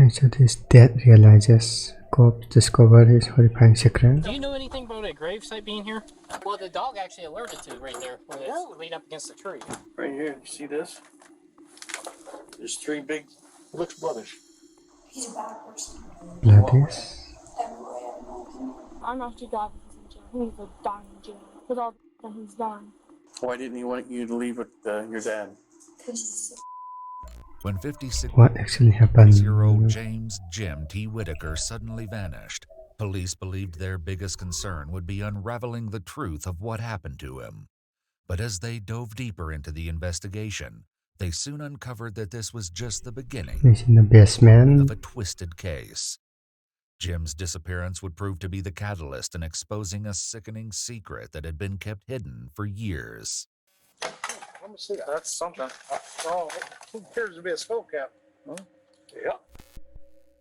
So his dad realizes Cobb discovered his horrifying secret. Do you know anything about a gravesite being here? Well, the dog actually alerted to right there, where it's leaned up against the tree. Right here, you see this? There's three big, looks bloodish. He's a bad person. Bloodies. I'm actually glad he's in jail. He needs to die in jail with all that he's done. Why didn't he want you to leave with your dad? When 56 What actually happened? year-old James Jim T. Whitaker suddenly vanished, police believed their biggest concern would be unraveling the truth of what happened to him. But as they dove deeper into the investigation, they soon uncovered that this was just the beginning He's in the of basement. a twisted case. Jim's disappearance would prove to be the catalyst in exposing a sickening secret that had been kept hidden for years. Let me see that. That's something. Oh, it appears to be a skull cap. Huh? Yeah.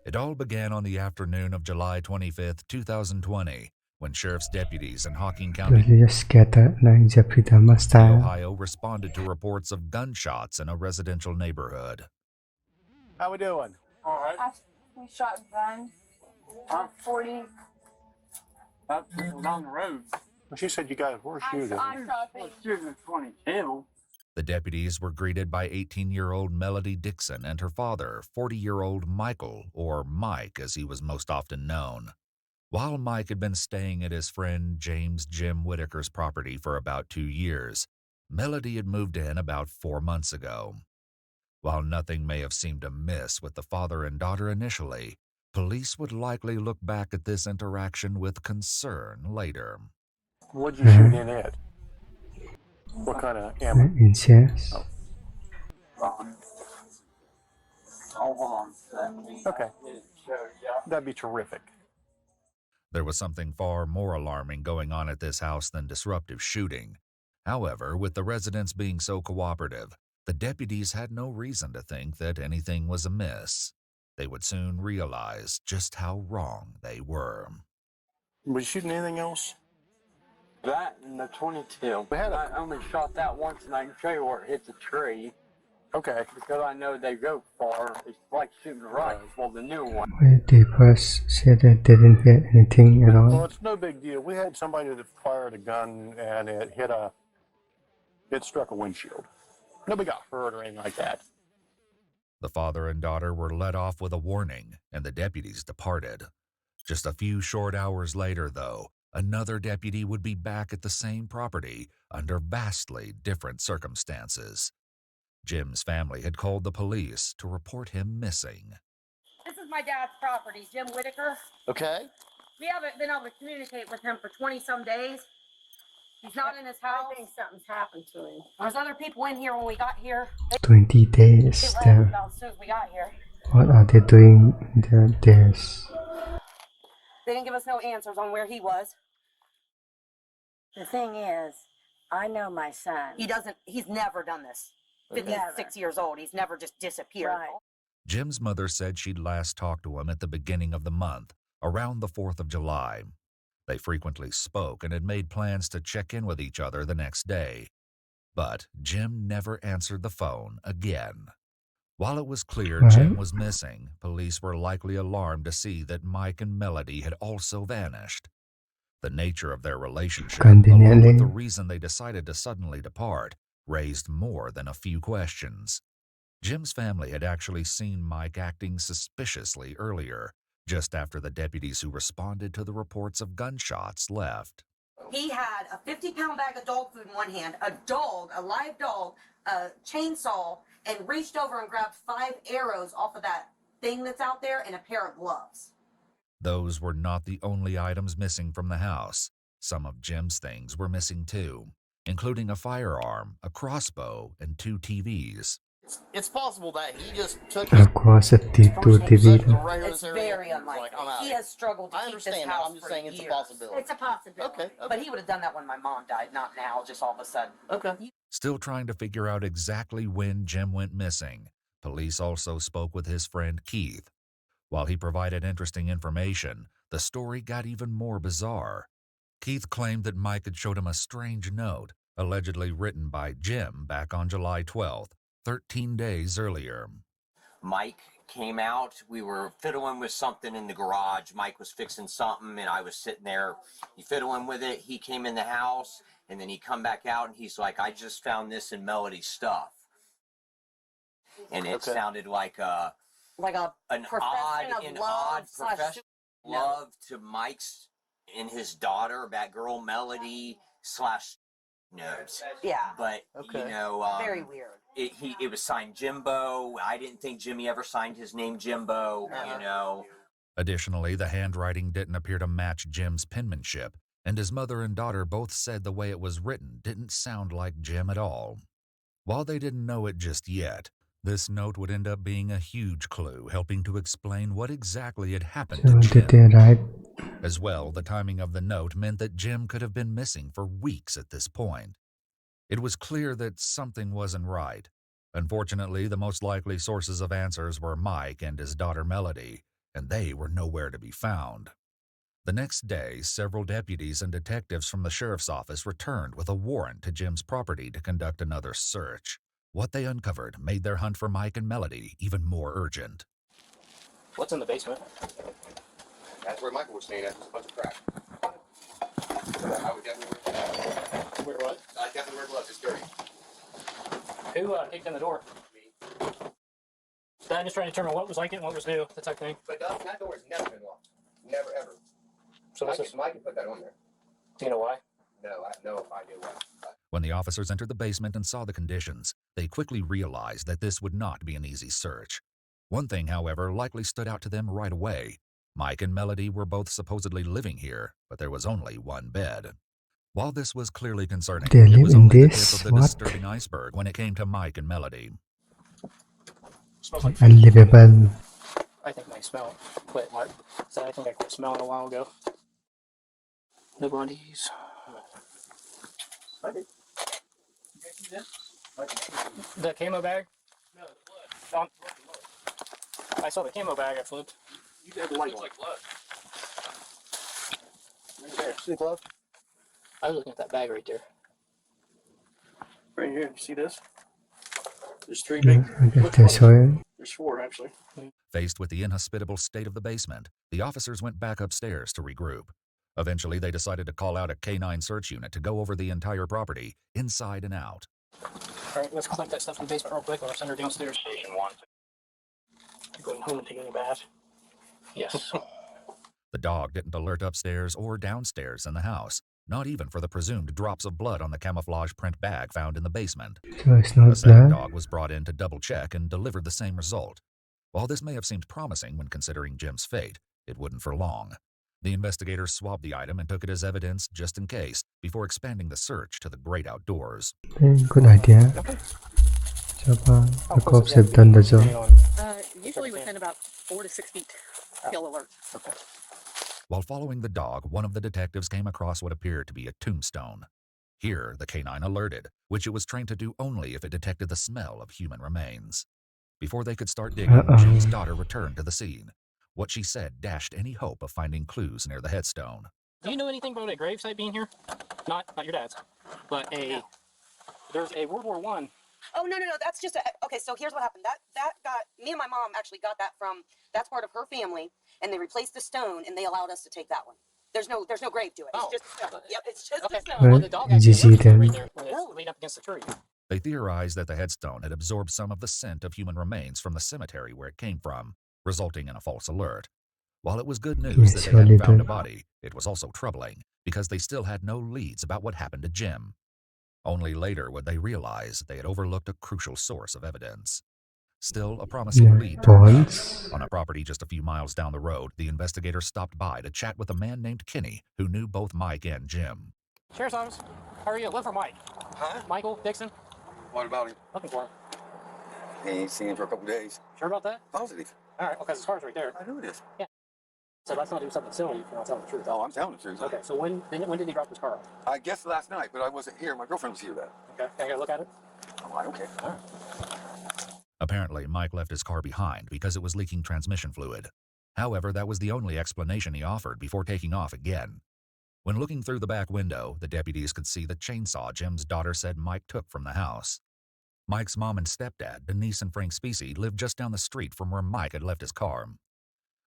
It all began on the afternoon of July 25th, 2020, when sheriff's deputies in Hocking County, Really just scattered like Jeffrey Dahmer style. Ohio, responded to reports of gunshots in a residential neighborhood. How we doing? All right. We shot guns. 40. Up down the road. Well, she said you got a horseshoe. I shot him. Shooting at 22. The deputies were greeted by 18-year-old Melody Dixon and her father, 40-year-old Michael, or Mike as he was most often known. While Mike had been staying at his friend James Jim Whitaker's property for about 2 years, Melody had moved in about 4 months ago. While nothing may have seemed amiss with the father and daughter initially, police would likely look back at this interaction with concern later. What'd you shoot in it? What kind of ammo? Inches. Okay. That'd be terrific. There was something far more alarming going on at this house than disruptive shooting. However, with the residents being so cooperative, the deputies had no reason to think that anything was amiss. They would soon realize just how wrong they were. Was you shooting anything else? That and the 22. I only shot that once, and I can show you where it hit the tree. Okay. Because I know they go far. It's like shooting rifles. Well, the new one. Well, they first said that they didn't hit anything at Well, all. it's no big deal. We had somebody that fired a gun and it struck a windshield. Nobody got hurt or anything like that. The father and daughter were let off with a warning, and the deputies departed. Just a few short hours later, though, another deputy would be back at the same property under vastly different circumstances. Jim's family had called the police to report him missing. This is my dad's property, Jim Whitaker. Okay. We haven't been able to communicate with him for 20-some days. He's not in his house. I think something's happened to him. There's other people in here when we got here. 20 They days. left There. about as soon as we got here. What are they doing there? They didn't give us no answers on where he was. The thing is, I know my son. He's never done this. Never. 56 years old. He's never just disappeared. Right. Jim's mother said she'd last talked to him at the beginning of the month, around the 4th of July. They frequently spoke and had made plans to check in with each other the next day. But Jim never answered the phone again. While it was clear Jim was missing, police were likely alarmed to see that Mike and Melody had also vanished. The nature of their relationship, along with the reason they decided to suddenly depart, raised more than a few questions. Jim's family had actually seen Mike acting suspiciously earlier, just after the deputies who responded to the reports of gunshots left. He had a 50-pound bag of dog food in one hand, a live dog, a chainsaw, and reached over and grabbed 5 arrows off of that thing that's out there and a pair of gloves. Those were not the only items missing from the house. Some of Jim's things were missing too, including a firearm, a crossbow, and 2 TVs. It's possible that he just took Of course, a TV. It's very unlikely. He has struggled to keep this house I'm just for saying it's years. a possibility. It's a possibility. Okay. But he would have done that when my mom died, not now, just all of a sudden. Okay. Still trying to figure out exactly when Jim went missing, police also spoke with his friend Keith. While he provided interesting information, the story got even more bizarre. Keith claimed that Mike had showed him a strange note, allegedly written by Jim back on July 12th, 13 days earlier. Mike came out. We were fiddling with something in the garage. Mike was fixing something, and I was sitting there. He fiddling with it. He came in the house, and then he come back out, and he's like, I just found this in Melody's stuff. And it sounded like an odd profession love to Mike's and his daughter, that girl Melody / knows. Yeah. But, very weird. It was signed Jimbo. I didn't think Jimmy ever signed his name Jimbo, Additionally, the handwriting didn't appear to match Jim's penmanship, and his mother and daughter both said the way it was written didn't sound like Jim at all. While they didn't know it just yet, this note would end up being a huge clue, helping to explain what exactly had happened to Did they Jim. write? As well, the timing of the note meant that Jim could have been missing for weeks at this point. It was clear that something wasn't right. Unfortunately, the most likely sources of answers were Mike and his daughter Melody, and they were nowhere to be found. The next day, several deputies and detectives from the sheriff's office returned with a warrant to Jim's property to conduct another search. What they uncovered made their hunt for Mike and Melody even more urgent. What's in the basement? That's where Michael was staying at. It's a bunch of crap. I would definitely Where what? I definitely wear gloves. It's dirty. Who kicked in the door? Me. I'm just trying to determine what was like it and what was new, that type of thing. But that door has never been locked. Never, ever. So Mike can put that on there. Do you know why? No, I have no idea why. When the officers entered the basement and saw the conditions, they quickly realized that this would not be an easy search. One thing, however, likely stood out to them right away. Mike and Melody were both supposedly living here, but there was only one bed. While this was clearly concerning, They it live was in only the tip this? of the What? disturbing iceberg when it came to Mike and Melody. Smells like Unlivable. I think I smell it. Quit. What? So I think I quit smelling a while ago. The bodies. The camo bag? I saw the camo bag I flipped. You have the light on. Right there. See the glove? I was looking at that bag right there. Right here. You see this? There's 3 Yeah, big. I guess they saw it. There's 4 actually. Faced with the inhospitable state of the basement, the officers went back upstairs to regroup. Eventually, they decided to call out a K-9 search unit to go over the entire property, inside and out. All right, let's collect that stuff in the basement real quick or I'll send her downstairs. Station 1. I'm going home and taking a bath. Yes. The dog didn't alert upstairs or downstairs in the house, not even for the presumed drops of blood on the camouflage print bag found in the basement. So it's The not second blood. dog was brought in to double-check and delivered the same result. While this may have seemed promising when considering Jim's fate, it wouldn't for long. The investigators swabbed the item and took it as evidence just in case, before expanding the search to the great outdoors. Good idea. Coba the cops have done the job. Usually within about 4 to 6 feet, he'll alert. While following the dog, one of the detectives came across what appeared to be a tombstone. Here, the canine alerted, which it was trained to do only if it detected the smell of human remains. Before they could start digging, Jim's daughter returned to the scene. What she said dashed any hope of finding clues near the headstone. Do you know anything about a gravesite being here? Not your dad's, but there's a World War I. Oh, no. That's just okay, so here's what happened. That got, me and my mom actually got that from, that's part of her family, and they replaced the stone, and they allowed us to take that one. There's no grave to it. It's just a stone. Yep, it's just a stone. Well, the dog Did you see alerted them? right there when it's laid up against the tree. They theorized that the headstone had absorbed some of the scent of human remains from the cemetery where it came from, resulting in a false alert. While it was good news that they hadn't found a body, it was also troubling because they still had no leads about what happened to Jim. Only later would they realize they had overlooked a crucial source of evidence. Still, a promising lead turned up. On a property just a few miles down the road, the investigators stopped by to chat with a man named Kenny, who knew both Mike and Jim. Sheriff's office. How are you? Look for Mike. Huh? Michael Dixon. What about him? Looking for him. He ain't seen him for a couple days. Sure about that? Positive. All right, because his car's right there. I know it is. Yeah. So that's not doing something silly if you're not telling the truth. Oh, I'm telling the truth. Okay, so when did he drop his car off? I guess last night, but I wasn't here. My girlfriend was here then. Okay, can I get a look at it? Oh, okay. All right. Apparently, Mike left his car behind because it was leaking transmission fluid. However, that was the only explanation he offered before taking off again. When looking through the back window, the deputies could see the chainsaw Jim's daughter said Mike took from the house. Mike's mom and stepdad, Denise and Frank Specie, lived just down the street from where Mike had left his car.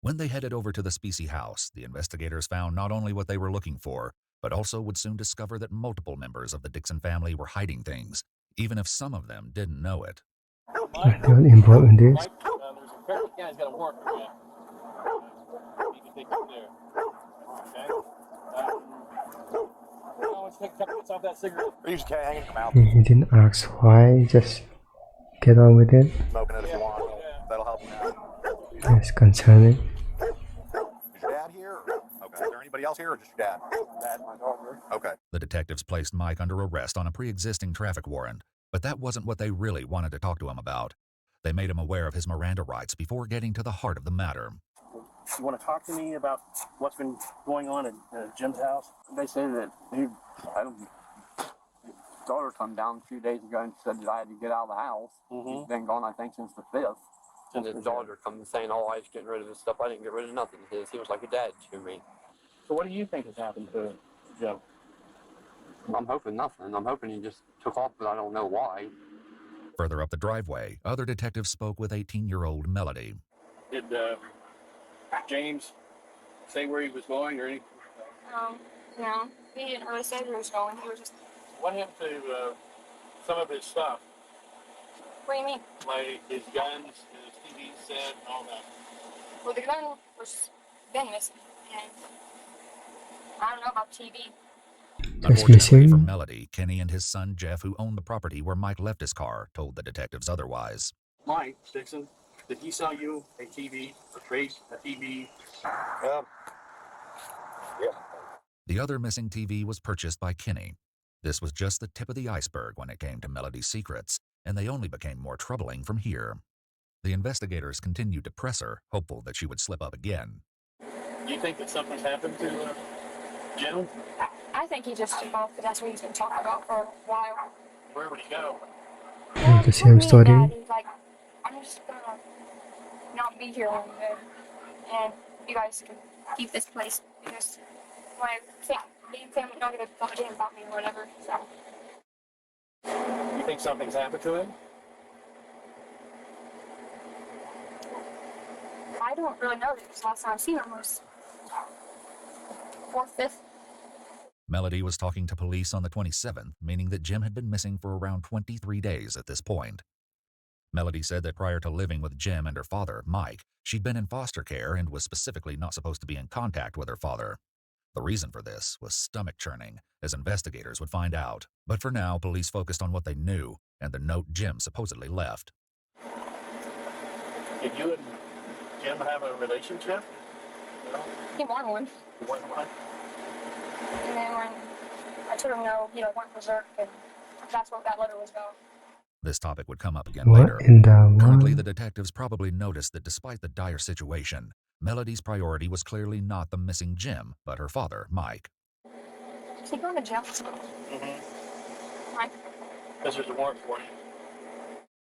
When they headed over to the Specie house, the investigators found not only what they were looking for, but also would soon discover that multiple members of the Dixon family were hiding things, even if some of them didn't know it. Are they all involved in this? Mike, there's a fair guy's got a warrant for you. You can take it there. Okay? I want you to take a couple bits off that cigarette. Use the hanging in your mouth. He didn't ask why, just get on with it. Smoking it if you want. That'll help you out. That's concerning. Is your dad here? Okay. Is there anybody else here or just your dad? Dad, my daughter. Okay. The detectives placed Mike under arrest on a pre-existing traffic warrant, but that wasn't what they really wanted to talk to him about. They made him aware of his Miranda rights before getting to the heart of the matter. You want to talk to me about what's been going on at Jim's house? They say that his daughter come down a few days ago and said that I had to get out of the house. He's been gone, I think, since the 5th. And his daughter come saying, "Oh, I was getting rid of his stuff. I didn't get rid of nothing of his. He was like a dad to me." So what do you think has happened to Jim? I'm hoping nothing. I'm hoping he just took off, but I don't know why. Further up the driveway, other detectives spoke with 18-year-old Melody. Did James say where he was going or anything? No. He didn't really say where he was going. He was just... What happened to some of his stuff? What do you mean? Like his guns, his TV set, all that. Well, the gun was been missing, and I don't know about TV. Unfortunately for Melody, Kenny and his son Jeff, who owned the property where Mike left his car, told the detectives otherwise. Mike Dixon, did he sell you a TV, a trace, a TV? Yeah. The other missing TV was purchased by Kenny. This was just the tip of the iceberg when it came to Melody's secrets, and they only became more troubling from here. The investigators continued to press her, hopeful that she would slip up again. Do you think that something's happened to Jim? I think he just took off, but that's what he's been talking about for a while. Where would he go? The same story. He's like, I'm just gonna not be here when you move, and you guys can keep this place because my family not gonna talk to him about me or whatever. So. You think something's happened to him? I don't really know because last time I seen him was 4th, 5th. Melody was talking to police on the 27th, meaning that Jim had been missing for around 23 days at this point. Melody said that prior to living with Jim and her father, Mike, she'd been in foster care and was specifically not supposed to be in contact with her father. The reason for this was stomach churning, as investigators would find out. But for now, police focused on what they knew and the note Jim supposedly left. Did you and Jim have a relationship? No? He wanted one. You wanted one? And then when I told him no, he went berserk, and that's what that letter was about. This topic would come up again What later. in the Currently, world? the detectives probably noticed that despite the dire situation, Melody's priority was clearly not the missing Jim, but her father, Mike. Is he going to jail? Mike? Because there's a warrant for you.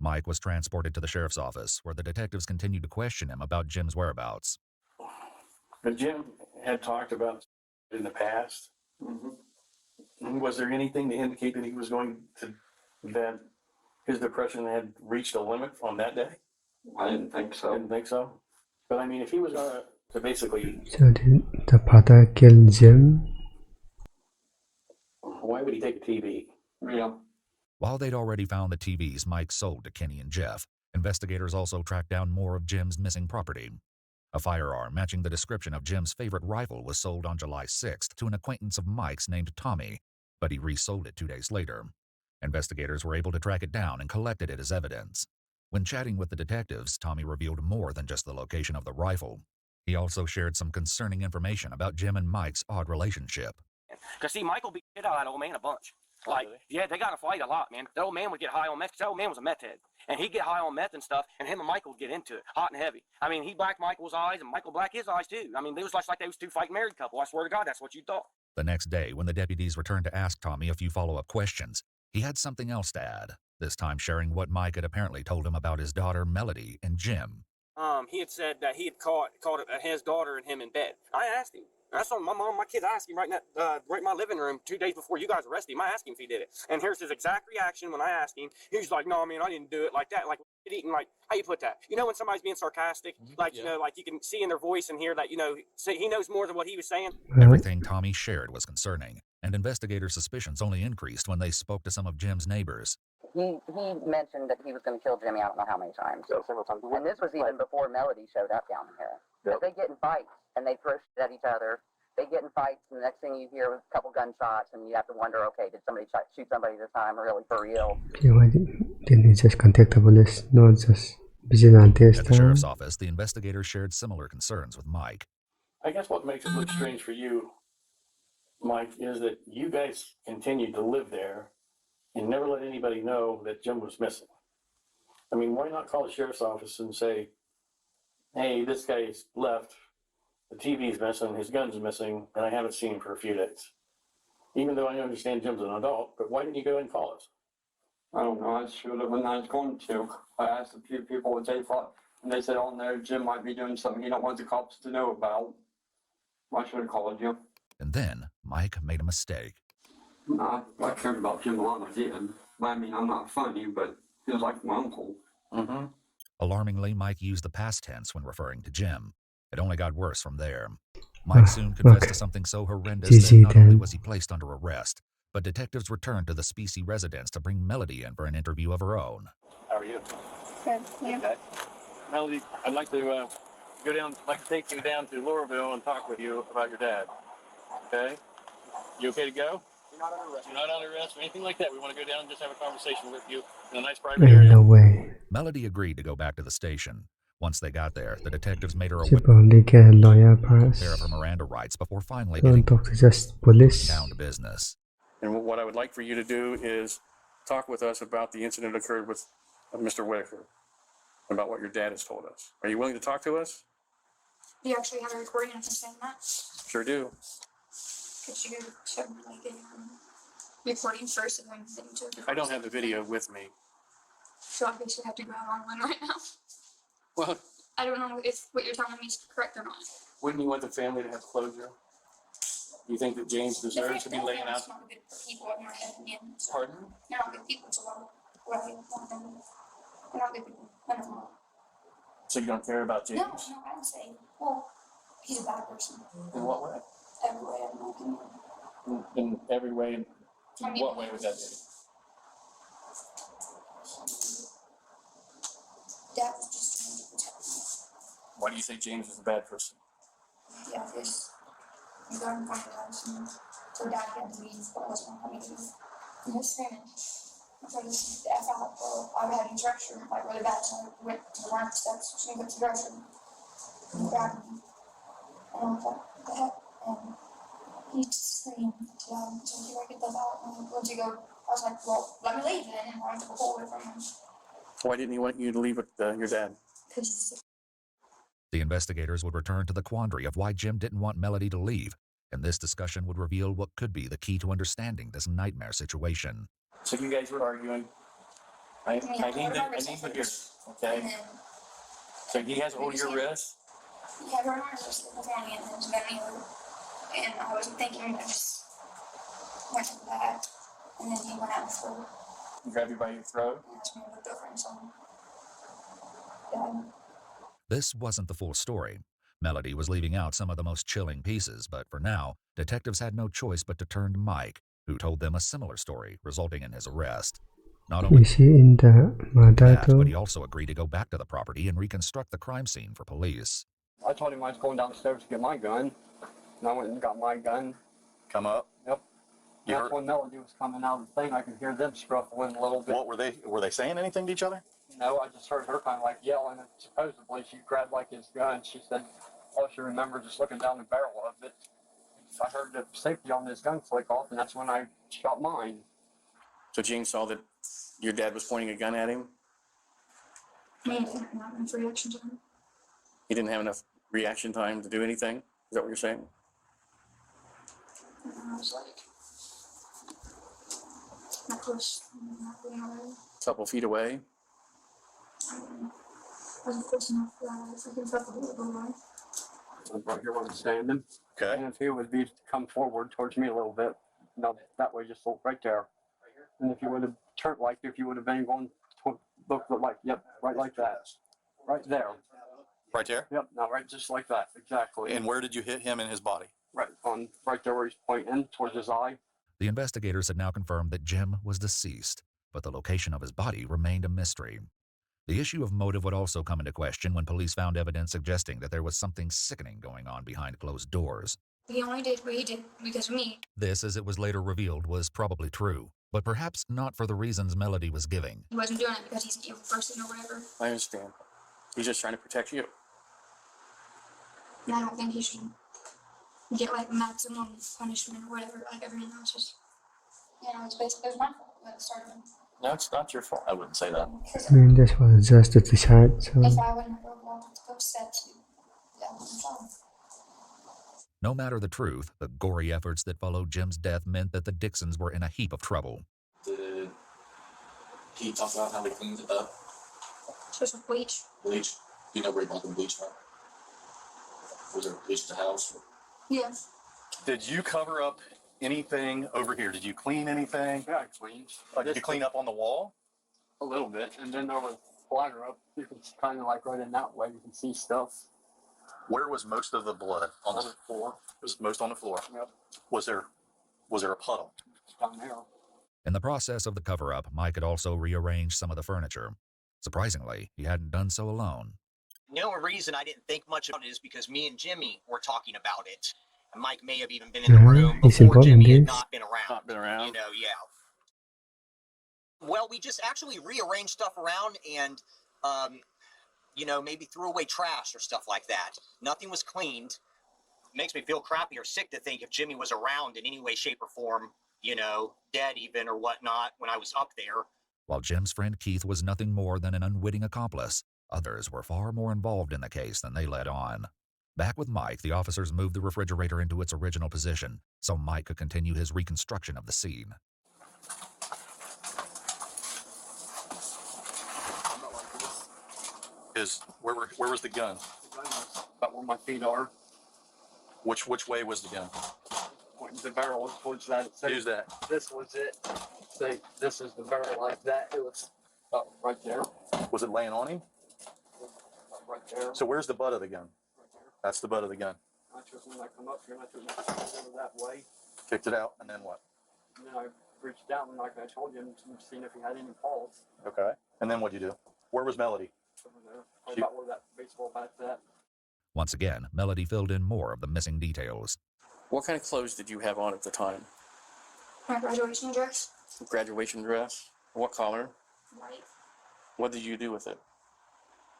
Mike was transported to the sheriff's office, where the detectives continued to question him about Jim's whereabouts. But Jim had talked about in the past. Was there anything to indicate that he was going to, that his depression had reached a limit on that day? I didn't think so. Didn't think so? But I mean, if he was to basically... So did the father kill Jim? Why would he take a TV? Yeah. While they'd already found the TVs Mike sold to Kenny and Jeff, investigators also tracked down more of Jim's missing property. A firearm matching the description of Jim's favorite rifle was sold on July 6th to an acquaintance of Mike's named Tommy, but he resold it 2 days later. Investigators were able to track it down and collected it as evidence. When chatting with the detectives, Tommy revealed more than just the location of the rifle. He also shared some concerning information about Jim and Mike's odd relationship. Because, see, Michael beat shit out of that old man a bunch. Like, yeah, they got to fight a lot, man. The old man would get high on meth, because the old man was a meth head. And he'd get high on meth and stuff, and him and Michael would get into it, hot and heavy. I mean, he blacked Michael's eyes, and Michael blacked his eyes, too. I mean, it was like they was two fighting married couple. I swear to God, that's what you thought. The next day, when the deputies returned to ask Tommy a few follow-up questions, he had something else to add, this time sharing what Mike had apparently told him about his daughter, Melody, and Jim. he had said that he had caught his daughter and him in bed. I asked him. That's what my kids asked him right in my living room 2 days before you guys arrested him. I asked him if he did it. And here's his exact reaction when I asked him. He's like, no, man, I didn't do it like that. Like, like, how you put that? You know when somebody's being sarcastic? Like, you know, like you can see in their voice and hear that, you know, he knows more than what he was saying. Everything Tommy shared was concerning, and investigators' suspicions only increased when they spoke to some of Jim's neighbors. He mentioned that he was going to kill Jimmy, I don't know how many times. So several times. And this was even before Melody showed up down here. But they get in fights, and they throw shit at each other. They get in fights, and the next thing you hear is a couple gunshots, and you have to wonder, okay, did somebody shoot somebody this time, really, for real? Okay, why didn't he just contact the police? No, just vigilante At the style. sheriff's office, the investigators shared similar concerns with Mike. I guess what makes it look strange for you, Mike, is that you guys continued to live there and never let anybody know that Jim was missing. I mean, why not call the sheriff's office and say, hey, this guy's left, the TV's missing, his gun's missing, and I haven't seen him for a few days. Even though I understand Jim's an adult, but why didn't you go and call us? I don't know. I should have when I was going to. I asked a few people what they thought, and they said, oh no, Jim might be doing something he don't want the cops to know about. I should have called you. And then Mike made a mistake. No, I cared about Jim a lot, I did. I mean, I'm not funny, but he was like my uncle. Mm-hmm. Alarmingly, Mike used the past tense when referring to Jim. It only got worse from there. Mike soon confessed to something so horrendous that not only was he placed under arrest, but detectives returned to the Specie residence to bring Melody in for an interview of her own. How are you? Good. Yeah. Okay. Melody, I'd like to take you down to Louisville and talk with you about your dad. Okay? You okay to go? You're not under arrest. You're not under arrest or anything like that. We want to go down and just have a conversation with you in a nice private Ain't area. no way. Melody agreed to go back to the station. Once they got there, the detectives made her a She probably get a lawyer pass. aware of her Miranda rights before finally Don't getting talk to just police. down to business. And what I would like for you to do is talk with us about the incident that occurred with Mr. Whitaker, about what your dad has told us. Are you willing to talk to us? You actually have a recording of him saying that? Sure do. Could you show me like a recording first and then to the I don't have the video with me. So I basically have to go out online right now. Well, I don't know if what you're telling me is correct or not. wouldn't you want the family to have closure? Do you think that James deserves to be laying out? Not good people, in my opinion. So Pardon? they're not good people, so what I want them. They're not good people. I don't know. So you don't care about James? No, I don't say. Well, he's a bad person. In what way? Every way, in my opinion. In every way? In I mean, what way would that be? Dad was just trying to protect me. Why do you think James is a bad person? Yeah, this. We got in front of us and so Dad had to leave, but I wasn't going to leave. And he's screaming. I tried to the F out, but I had instruction, like really bad, so I went to the line steps, so I got to the restroom. And he grabbed me. And I was like, what the heck? And he screamed to him, so he like, get that out. And once you go, I was like, well, let me leave then. And I took a hold away from him. Why didn't he want you to leave with your dad? Because The investigators would return to the quandary of why Jim didn't want Melody to leave, and this discussion would reveal what could be the key to understanding this nightmare situation. So you guys were arguing. I need to hear, okay? So he has hold your wrist? he had her on my wrist before me and then just bent me over. And I wasn't thinking, I just went to the back. And then he went out for Grab you by your throat? and asked me to look over and saw him. Dad. This wasn't the full story. Melody was leaving out some of the most chilling pieces, but for now, detectives had no choice but to turn to Mike, who told them a similar story, resulting in his arrest. Not only Is he in the murder that, but too? he also agreed to go back to the property and reconstruct the crime scene for police. I told him I was going downstairs to get my gun, and I went and got my gun. Come up. Yep. You That's heard- when Melody was coming out of the thing. I could hear them scruffling a little bit. What were they saying anything to each other? No, I just heard her kind of like yelling, and supposedly she grabbed like his gun. She said all she remembered just looking down the barrel of it. I heard the safety on this gun flick off, and that's when I shot mine. So James saw that your dad was pointing a gun at him? Maybe not enough reaction time. He didn't have enough reaction time to do anything? Is that what you're saying? And I was like, not close, not really away. A couple feet away? wasn't close enough for that. I think that's a little bit more. Right here where I'm standing. Okay. And if he would be come forward towards me a little bit, no, that way, just look right there. And if you would have turned, like if you would have been going, look like, yep, right like that, right there. Right there? Yep, now right just like that, exactly. And where did you hit him in his body? Right there where he's pointing towards his eye. The investigators had now confirmed that Jim was deceased, but the location of his body remained a mystery. The issue of motive would also come into question when police found evidence suggesting that there was something sickening going on behind closed doors. He only did what he did because of me. This, as it was later revealed, was probably true, but perhaps not for the reasons Melody was giving. He wasn't doing it because he's an evil person or whatever. I understand. He's just trying to protect you. And I don't think he should get like maximum punishment or whatever, like everyone else. Just, it's basically it was my fault that started. No, it's not your fault. I wouldn't say that. I mean, this was just a decide, so... If I wouldn't have walked upset, that wasn't fun. No matter the truth, the gory efforts that followed Jim's death meant that the Dixons were in a heap of trouble. Did he talk about how he cleans it up? Just with bleach. Bleach? Do you know where he got the bleach from? Was there bleach at the house? Yeah. Did you cover up anything over here? Did you clean anything? Yeah, I cleaned. Did you clean up on the wall? A little bit, and then there was splatter up. You can kind of like right in that way, you can see stuff. Where was most of the blood? On the floor. It was most on the floor. Yep. Was there a puddle? Down there. In the process of the cover-up, Mike had also rearranged some of the furniture. Surprisingly, he hadn't done so alone. The only reason I didn't think much about it is because me and Jimmy were talking about it. And Mike may have even been in the room It's before important, Jimmy had this. not been around. Not been around? You know, yeah. Well, we just actually rearranged stuff around and, maybe threw away trash or stuff like that. Nothing was cleaned. It makes me feel crappy or sick to think if Jimmy was around in any way, shape, or form, dead even or whatnot when I was up there. While Jim's friend Keith was nothing more than an unwitting accomplice, others were far more involved in the case than they let on. Back with Mike, the officers moved the refrigerator into its original position so Mike could continue his reconstruction of the scene. Where was the gun? The gun was about where my feet are. Which way was the gun? Pointing the barrel towards that. Who's that? This was it. Say, this is the barrel like that. It was right there. Was it laying on him? Right there. So where's the butt of the gun? Right there. That's the butt of the gun. I took when I come up here and I took it that way. Kicked it out, and then what? And then I reached down and like I told you, and seen if he had any pulse. Okay. And then what'd you do? Where was Melody? Over there. About where that baseball bat's at. Once again, Melody filled in more of the missing details. What kind of clothes did you have on at the time? My graduation dress. Graduation dress? What color? White. What did you do with it?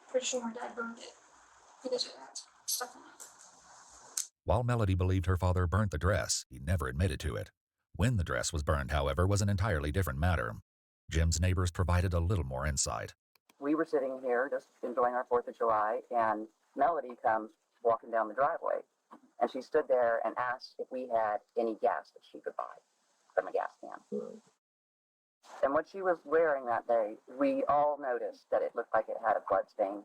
Pretty sure my dad burned it because of that stuff on it. While Melody believed her father burnt the dress, he never admitted to it. When the dress was burned, however, was an entirely different matter. Jim's neighbors provided a little more insight. We were sitting here just enjoying our 4th of July, and Melody comes walking down the driveway, and she stood there and asked if we had any gas that she could buy from a gas can. And what she was wearing that day, we all noticed that it looked like it had a blood stain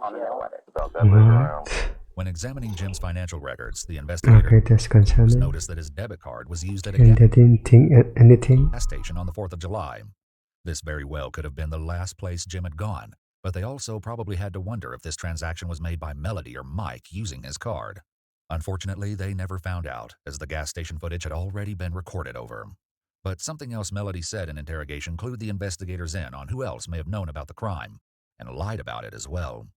on the middle of it. When examining Jim's financial records, the investigators Okay, that's concerning. noticed that his debit card was used at a And they didn't think anything. gas station on the 4th of July. This very well could have been the last place Jim had gone, but they also probably had to wonder if this transaction was made by Melody or Mike using his card. Unfortunately, they never found out, as the gas station footage had already been recorded over. But something else Melody said in interrogation clued the investigators in on who else may have known about the crime, and lied about it as well.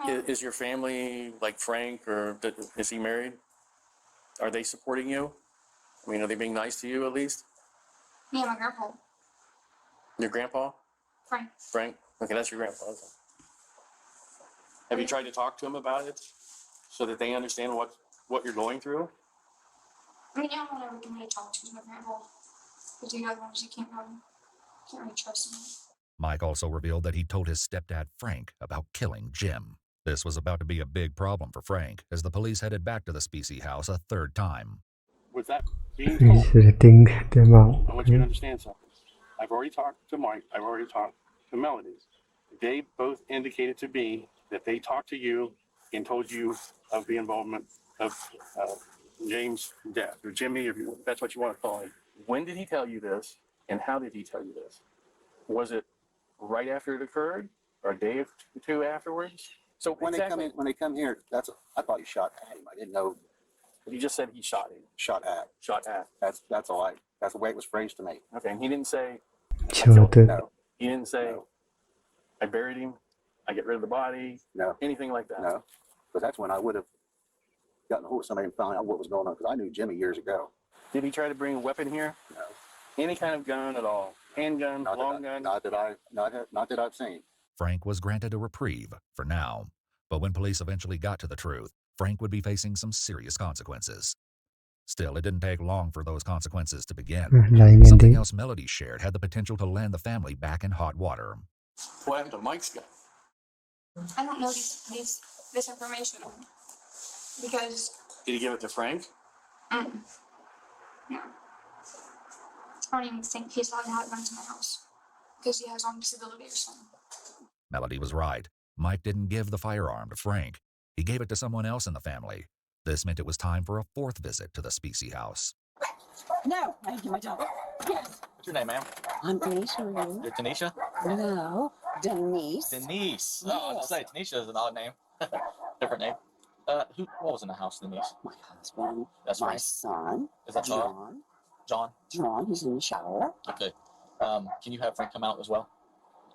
Is your family like Frank, or is he married? Are they supporting you? I mean, are they being nice to you at least? Me and my grandpa. Your grandpa? Frank. Frank? Okay, that's your grandpa. Okay. Have you tried to talk to him about it so that they understand what you're going through? I mean, yeah, I don't really talk to my grandpa. But the other ones, you can't really trust him. Mike also revealed that he told his stepdad Frank about killing Jim. This was about to be a big problem for Frank, as the police headed back to the Specie house a 3rd time. With that being He's told, letting them out. I want you to understand something. I've already talked to Mike. I've already talked to Melody. They both indicated to me that they talked to you and told you of the involvement of James' death, or Jimmy, if that's what you want to call him. When did he tell you this, and how did he tell you this? Was it right after it occurred, or a day or two afterwards? So When exactly, they come here, I thought he shot at him. I didn't know. you just said he shot him. Shot at. Shot at. That's all. That's the way it was phrased to me. Okay, and he didn't say. Shorted. No. He didn't say. No. I buried him. I get rid of the body. No. Anything like that. No. Because that's when I would have gotten a hold of somebody and found out what was going on. Because I knew Jimmy years ago. Did he try to bring a weapon here? No. Any kind of gun at all? Handgun, long gun? Not that I've seen. Frank was granted a reprieve for now, but when police eventually got to the truth, Frank would be facing some serious consequences. Still, it didn't take long for those consequences to begin. Lying Something ending. else Melody shared had the potential to land the family back in hot water. What happened to Mike's gun? I don't know this information because. Did he give it to Frank? No. I don't even think he's allowed to have guns in my house because he has on disability or something. Melody was right. Mike didn't give the firearm to Frank. He gave it to someone else in the family. This meant it was time for a fourth visit to the Specie house. No, I didn't do my job. Yes. What's your name, ma'am? I'm Tanisha. You're Tanisha? No, Denise. Denise. Yes. Oh, I was going to say, Tanisha is an odd name. Different name. What was in the house, Denise? My husband. That's my right. son. Is that John? John? John, he's in the shower. Okay. Can you have Frank come out as well?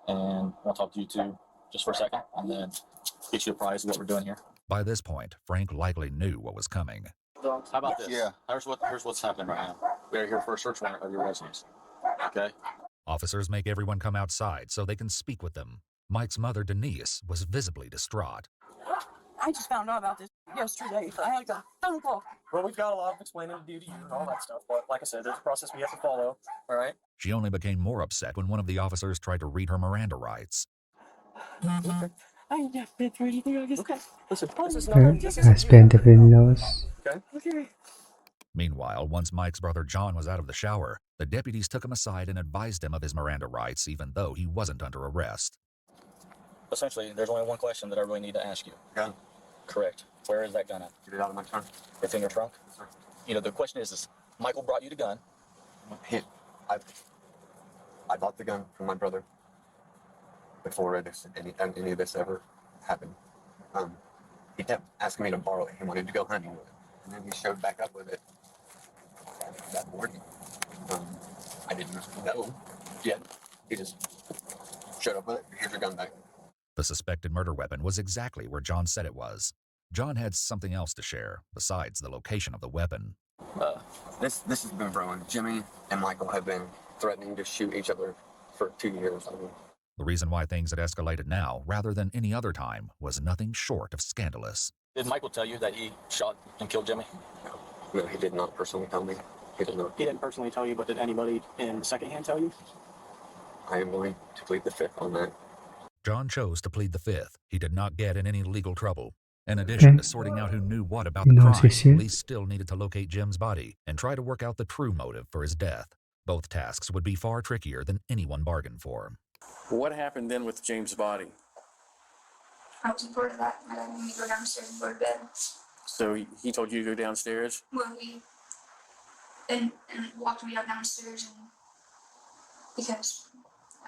And I'll talk to you two just for a second, and then get you apprised of what we're doing here. By this point, Frank likely knew what was coming. How about this? Yeah. Here's what's happening right now. We are here for a search warrant of your residence. Okay? Officers make everyone come outside so they can speak with them. Mike's mother, Denise, was visibly distraught. I just found out about this yesterday. I had a phone call. Well, we've got a lot of explaining to do to you and all that stuff, but like I said, there's a process we have to follow, all right? She only became more upset when one of the officers tried to read her Miranda rights. I ain't never been through anything like this. Okay. Listen, this is Husband of in-laws. Okay? Okay. Meanwhile, once Mike's brother John was out of the shower, the deputies took him aside and advised him of his Miranda rights, even though he wasn't under arrest. Essentially, there's only one question that I really need to ask you. Gun. Correct. Where is that gun at? Get it out of my trunk. It's in your trunk? Yes, sir. You know, the question is Michael brought you the gun. I bought the gun from my brother before any of this ever happened. He kept asking me to borrow it. He wanted to go hunting with it. And then he showed back up with it that morning. I didn't know yet. He just showed up with it. Here's your gun back. The suspected murder weapon was exactly where John said it was. John had something else to share, besides the location of the weapon. This has been brewing. Jimmy and Michael have been threatening to shoot each other for 2 years. The reason why things had escalated now, rather than any other time, was nothing short of scandalous. Did Michael tell you that he shot and killed Jimmy? No, he did not personally tell me. He did not. He didn't personally tell you, but did anybody in secondhand tell you? I am willing to plead the fifth on that. John chose to plead the fifth. He did not get in any legal trouble. In addition to sorting out who knew what about the crime, police still needed to locate Jim's body and try to work out the true motive for his death. Both tasks would be far trickier than anyone bargained for. What happened then with James' body? I wasn't part of that. My dad made me go downstairs and go to bed. So he told you to go downstairs? Well, he and walked me out downstairs, and because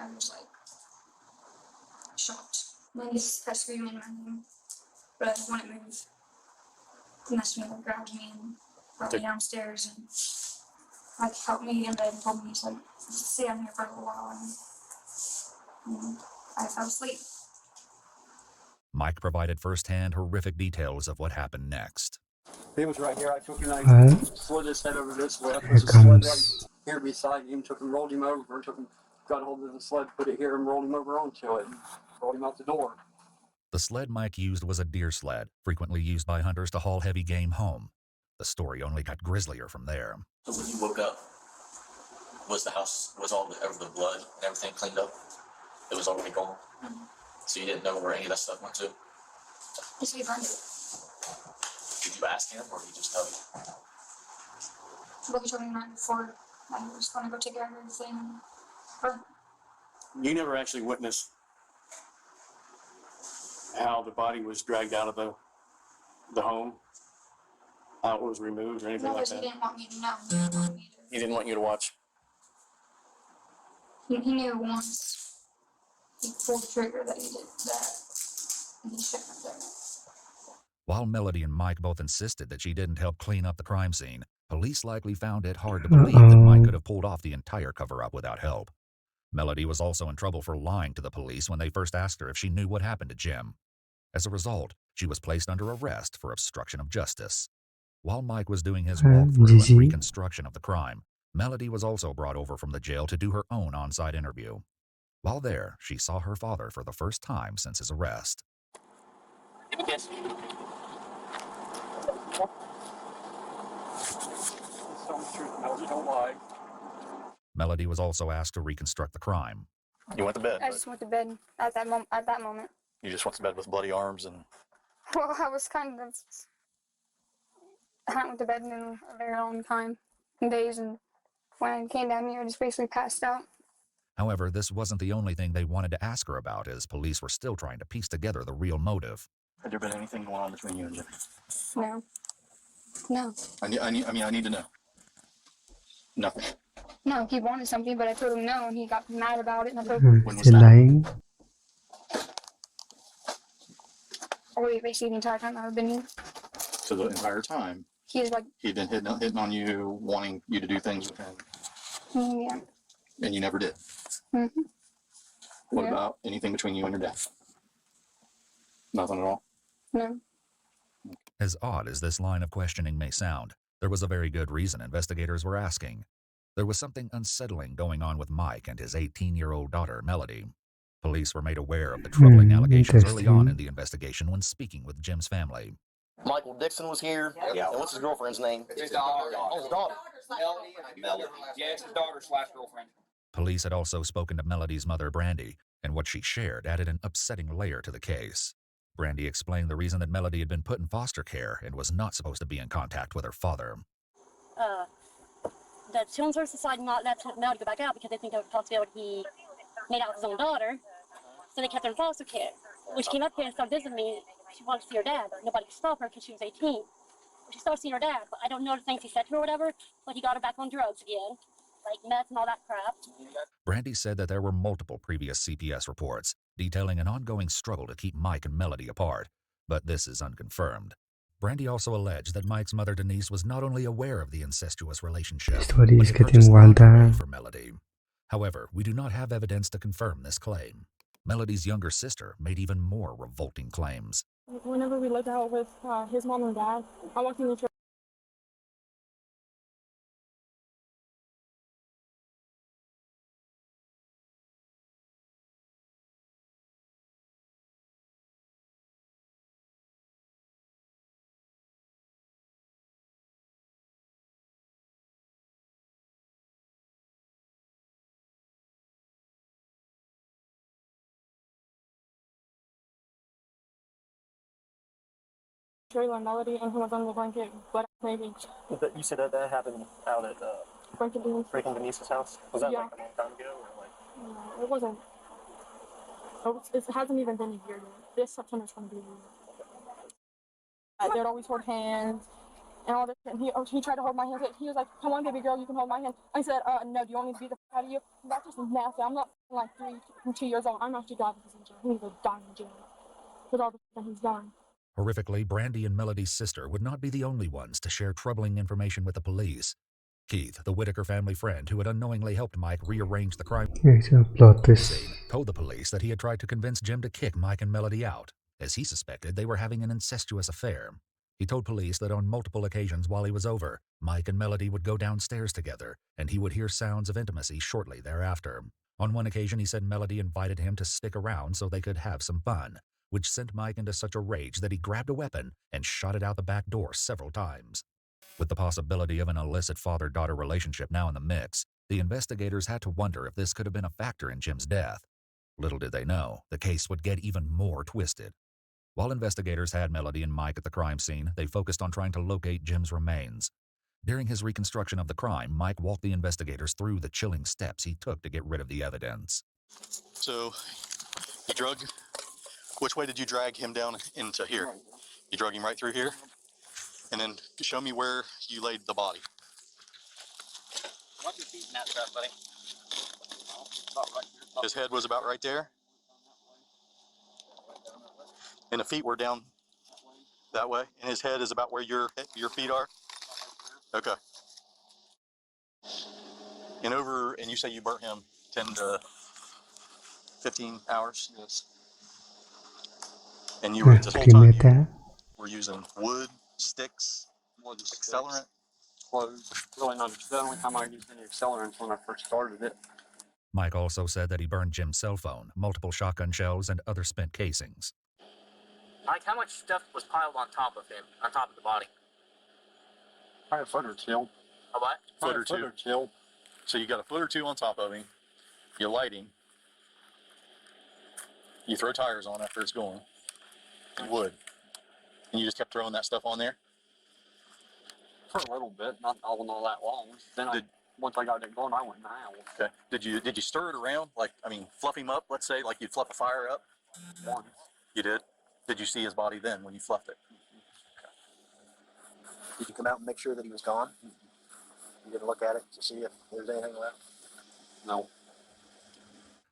I was like shocked when he kept screaming my name, but I wouldn't move. He messed me up, grabbed me, and brought me downstairs, and like helped me in bed and told me, he's like, stay down here for a little while, and I fell asleep. Mike provided firsthand horrific details of what happened next. He was right here. I took him and I slid his head over this way. There was a sled right here beside him. Took him, rolled him over. Got hold of the sled, put it here, and rolled him over onto it. And rolled him out the door. The sled Mike used was a deer sled, frequently used by hunters to haul heavy game home. The story only got grislier from there. So when you woke up, was all the blood and everything cleaned up? It was already gone. Mm-hmm. So you didn't know where any of that stuff went to? Yes, we burned it. Did you ask him, or did he just tell you? But he told me the night before that he was going to go take care of everything. But You never actually witnessed how the body was dragged out of the home? How it was removed or anything No, like because he that? didn't want me to know. He didn't want you to watch. He knew once he pulled the trigger that he did that, and he shouldn't have done it. While Melody and Mike both insisted that she didn't help clean up the crime scene, police likely found it hard to believe that Mike could have pulled off the entire cover-up without help. Melody was also in trouble for lying to the police when they first asked her if she knew what happened to Jim. As a result, she was placed under arrest for obstruction of justice. While Mike was doing his walkthrough and reconstruction of the crime, Melody was also brought over from the jail to do her own on-site interview. While there, she saw her father for the first time since his arrest. Give me a kiss. Tell the truth, Melody, don't lie. Melody was also asked to reconstruct the crime. You went to bed. I just went to bed at that moment. You just went to bed with bloody arms and. Well, I was kind of. I hadn't went to bed in a very long time, days, and when I came down here, I just basically passed out. However, this wasn't the only thing they wanted to ask her about, as police were still trying to piece together the real motive. Had there been anything going on between you and Jim? No. No. I need to know. Nothing. No, he wanted something, but I told him no, and he got mad about it, and I told him. When was Still that? lying. Or basically the entire time I've been here. So the entire time, He's like, he'd been hitting on you, wanting you to do things with him, yeah. and you never did. Mm-hmm. What Yeah. about anything between you and your dad? Nothing at all? No. As odd as this line of questioning may sound, there was a very good reason investigators were asking. There was something unsettling going on with Mike and his 18-year-old daughter, Melody. Police were made aware of the troubling allegations early on in the investigation when speaking with Jim's family. Michael Dixon was here. Yeah. And what's his girlfriend's name? His daughter. Oh, his daughter. Melody. Yeah, it's his daughter/girlfriend. Police had also spoken to Melody's mother, Brandy, and what she shared added an upsetting layer to the case. Brandy explained the reason that Melody had been put in foster care and was not supposed to be in contact with her father. The Children's Service Society not let Melody go back out because they think there was a possibility he made out with his own daughter. So they kept her in foster care. When she came up here and started visiting me, she wanted to see her dad, but nobody could stop her because she was 18. She started seeing her dad, but I don't know the things he said to her or whatever, but he got her back on drugs again, like meth and all that crap. Brandy said that there were multiple previous CPS reports detailing an ongoing struggle to keep Mike and Melody apart, but this is unconfirmed. Brandy also alleged that Mike's mother, Denise, was not only aware of the incestuous relationship, Story but is had getting purchased wilder. lingerie for Melody. However, we do not have evidence to confirm this claim. Melody's younger sister made even more revolting claims. Whenever we lived out with his mom and dad, I walked in the church. Trailer and Melody and who was under the blanket, but maybe. You said that happened out at Frank and Denise's house? Was that Yeah. like a long time ago? Or like? No, it wasn't. It hasn't even been a year yet. This September's going to be a year. They'd always hold hands and all this. And he tried to hold my hand. He was like, "Come on, baby girl, you can hold my hand." I said, "No. Do you want me to beat the f out of you?" That's just nasty. I'm not like 2 years old. I'm actually glad this is in jail. He needs to die in jail with all the that he's done. Horrifically, Brandy and Melody's sister would not be the only ones to share troubling information with the police. Keith, the Whitaker family friend who had unknowingly helped Mike rearrange the crime Plot twist. told the police that he had tried to convince Jim to kick Mike and Melody out, as he suspected they were having an incestuous affair. He told police that on multiple occasions while he was over, Mike and Melody would go downstairs together, and he would hear sounds of intimacy shortly thereafter. On one occasion, he said Melody invited him to stick around so they could have some fun, which sent Mike into such a rage that he grabbed a weapon and shot it out the back door several times. With the possibility of an illicit father-daughter relationship now in the mix, the investigators had to wonder if this could have been a factor in Jim's death. Little did they know, the case would get even more twisted. While investigators had Melody and Mike at the crime scene, they focused on trying to locate Jim's remains. During his reconstruction of the crime, Mike walked the investigators through the chilling steps he took to get rid of the evidence. So, you drug Which way did you drag him down into here? You drug him right through here? And then show me where you laid the body. Watch your feet in that stuff, buddy. His head was about right there. And the feet were down that way. And his head is about where your feet are? Okay. And you say you burnt him 10 to 15 hours? Yes. And you were, this whole time you were using wood, sticks, accelerant? Clothes. Really not the only time I used any accelerants when I first started it. Mike also said that he burned Jim's cell phone, multiple shotgun shells, and other spent casings. Mike, how much stuff was piled on top of him, on top of the body? Probably a foot or two. A what? Foot or two. So you got a foot or two on top of him. You light him. You throw tires on after it's going. Wood. And you just kept throwing that stuff on there? For a little bit, not all that long. Then once I got it going, I went in the house. Okay. Did you stir it around? Fluff him up, let's say, like you'd fluff a fire up? Once. You did? Did you see his body then when you fluffed it? Okay. Did you come out and make sure that he was gone? You didn't look at it to see if there's anything left? No.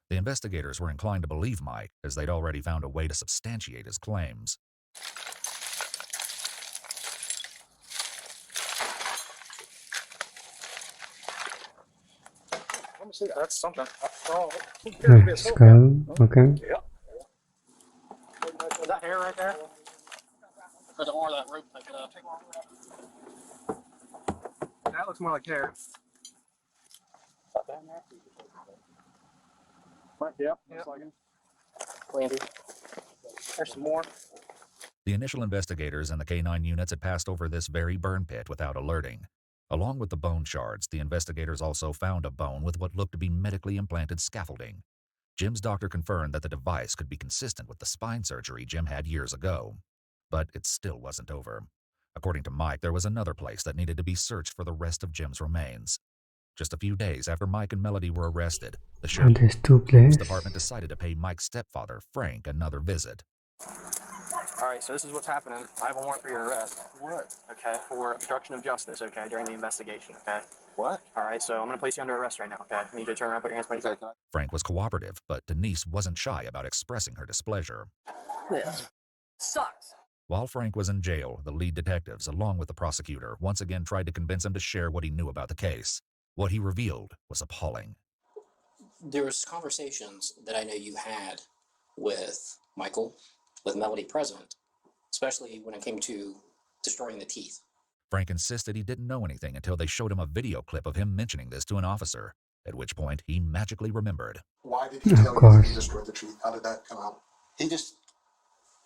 The investigators were inclined to believe Mike, as they'd already found a way to substantiate his claims. Let me see. That's something. Oh, Skull, okay. Yep. Is that hair right there? Or that rope picked up? That looks more like hair. Down there? Yep. Looks like it. Landry. There's some more. The initial investigators and the K-9 units had passed over this very burn pit without alerting. Along with the bone shards, the investigators also found a bone with what looked to be medically implanted scaffolding. Jim's doctor confirmed that the device could be consistent with the spine surgery Jim had years ago. But it still wasn't over. According to Mike, there was another place that needed to be searched for the rest of Jim's remains. Just a few days after Mike and Melody were arrested, the Sheriff's Department decided to pay Mike's stepfather, Frank, another visit. All right, so this is what's happening. I have a warrant for your arrest. What? Okay, for obstruction of justice, okay, during the investigation, okay? What? All right, so I'm going to place you under arrest right now, okay? I need you to turn around, put your hands behind your back. Frank was cooperative, but Denise wasn't shy about expressing her displeasure. This sucks. While Frank was in jail, the lead detectives, along with the prosecutor, once again tried to convince him to share what he knew about the case. What he revealed was appalling. There was conversations that I know you had with Michael, with Melody present, especially when it came to destroying the teeth. Frank insisted he didn't know anything until they showed him a video clip of him mentioning this to an officer, at which point he magically remembered. Why did he tell you that he destroyed the teeth? How did that come out? He just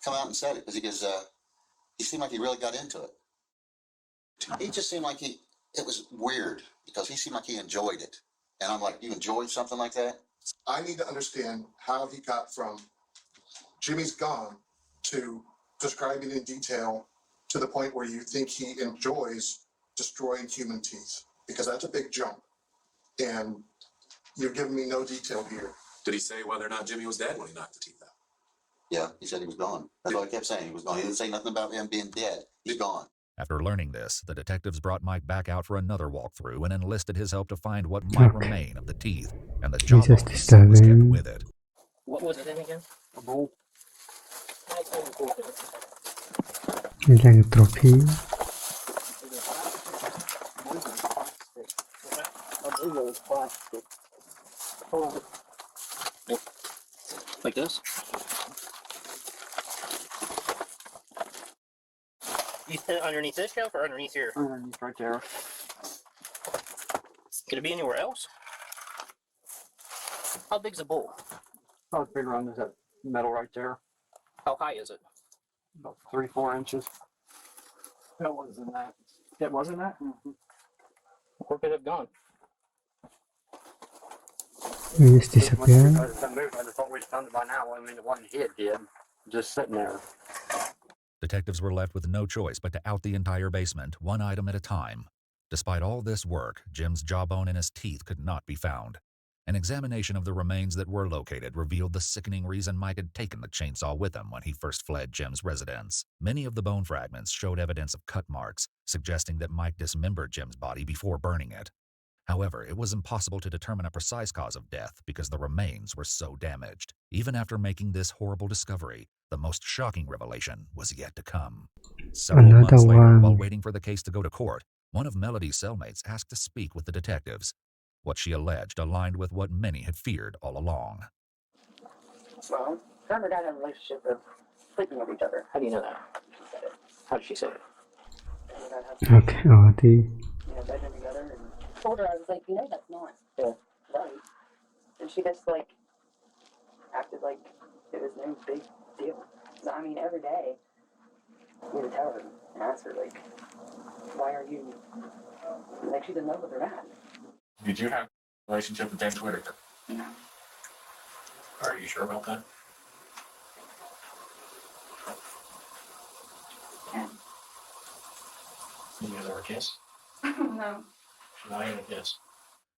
come out and said it because he seemed like he really got into it. He just seemed like it was weird because he seemed like he enjoyed it. And I'm like, you enjoyed something like that? I need to understand how he got from Jimmy's gone to describing in detail to the point where you think he enjoys destroying human teeth, because that's a big jump. And you're giving me no detail here. Did he say whether or not Jimmy was dead when he knocked the teeth out? Yeah, he said he was gone. That's all he kept saying. He was gone. He didn't say nothing about him being dead. He's gone. After learning this, the detectives brought Mike back out for another walkthrough and enlisted his help to find what might remain of the teeth and the jawbone that was kept with it. What was it in again? A bull. Entropy. Like this? You put it underneath this shelf or underneath here? Underneath right there. Could it be anywhere else? How big's a bowl? About as big around as that metal right there. How high is it? About 3-4 inches. That wasn't that. It wasn't that? Mm-hmm. Where could it have gone? It just disappeared. I just thought we'd found it by now. I mean, it wasn't hid, did. Just sitting there. Detectives were left with no choice but to out the entire basement, one item at a time. Despite all this work, Jim's jawbone and his teeth could not be found. An examination of the remains that were located revealed the sickening reason Mike had taken the chainsaw with him when he first fled Jim's residence. Many of the bone fragments showed evidence of cut marks, suggesting that Mike dismembered Jim's body before burning it. However, it was impossible to determine a precise cause of death because the remains were so damaged. Even after making this horrible discovery, the most shocking revelation was yet to come. Several months later, while waiting for the case to go to court, one of Melody's cellmates asked to speak with the detectives. What she alleged aligned with what many had feared all along. Well, her and her dad had a relationship of sleeping with each other. How do you know that? How did she say it? Okay, the Bedroom together, and told her, I was like, that's not right. And she just acted like it was no big deal. So, I mean, every day we would tell her and ask her, why are you, she didn't know with her dad. Did you have a relationship with James Whitaker? No. Are you sure about that? Yeah. You guys ever kiss? No. Not even a kiss.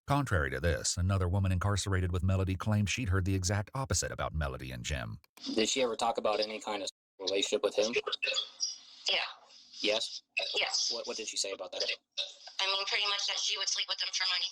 Contrary to this, another woman incarcerated with Melody claimed she'd heard the exact opposite about Melody and Jim. Did she ever talk about any kind of relationship with him? Yeah. Yes? Yes. What did she say about that? I mean, pretty much that she would sleep with him for money.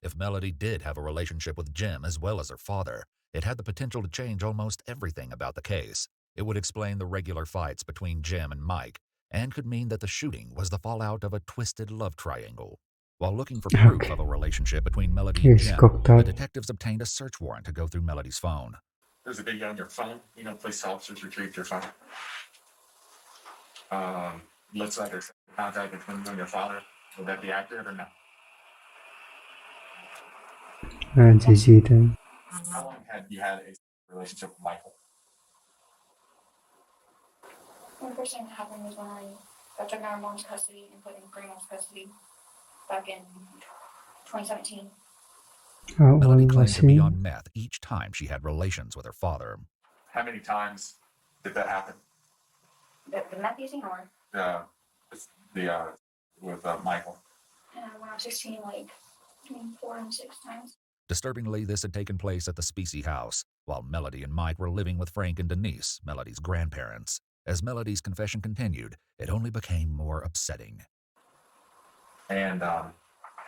If Melody did have a relationship with Jim as well as her father, it had the potential to change almost everything about the case. It would explain the regular fights between Jim and Mike, and could mean that the shooting was the fallout of a twisted love triangle. While looking for proof of a relationship between Melody and Jim, the detectives obtained a search warrant to go through Melody's phone. There's a video on your phone. Police officers retrieved your phone. Looks like there's contact between you and your father. Would that be accurate or no? How long had you had a relationship with Michael? The first thing that happened was when I got taken out of mom's custody and put in grandma's custody back in 2017. Melody claimed to be on meth each time she had relations with her father. How many times did that happen? The meth using or? With Michael. When I was 16, between 4 and 6 times. Disturbingly, this had taken place at the Specie house, while Melody and Mike were living with Frank and Denise, Melody's grandparents. As Melody's confession continued, it only became more upsetting. And how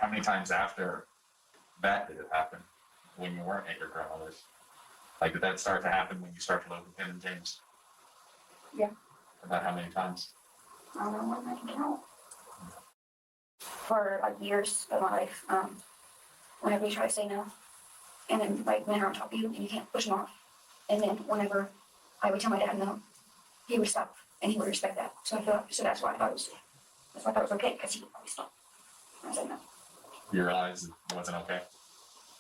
many times after that did it happen when you weren't at your grandmother's? Did that start to happen when you started to live with him and James? Yeah. About how many times? I don't know when I can count. For years of my life, whenever you try to say no, and then men are on top of you and you can't push them off, and then whenever I would tell my dad no, he would stop and he would respect that. So that's why I thought it was okay, because he would always stop. I said no. You realize it wasn't okay?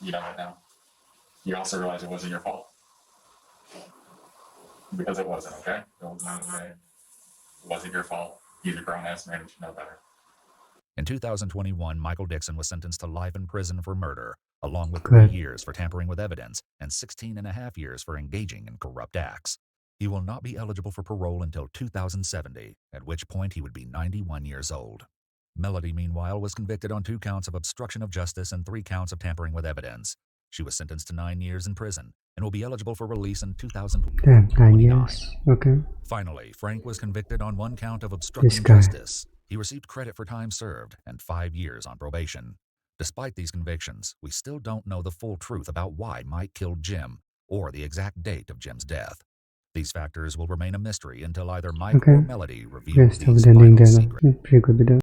You know that now. You also realize it wasn't your fault. Because it wasn't okay. It was not okay. It wasn't your fault. He's a grown-ass man, you should know better. In 2021, Michael Dixon was sentenced to life in prison for murder, along with 3 years for tampering with evidence and 16.5 years for engaging in corrupt acts. He will not be eligible for parole until 2070, at which point he would be 91 years old. Melody, meanwhile, was convicted on 2 counts of obstruction of justice and 3 counts of tampering with evidence. She was sentenced to 9 years in prison and will be eligible for release in 2029. 9 years. Okay. Finally, Frank was convicted on 1 count of obstructing justice. He received credit for time served and 5 years on probation. Despite these convictions, we still don't know the full truth about why Mike killed Jim or the exact date of Jim's death. These factors will remain a mystery until either Mike or Melody reveal these final secrets. Pretty good video.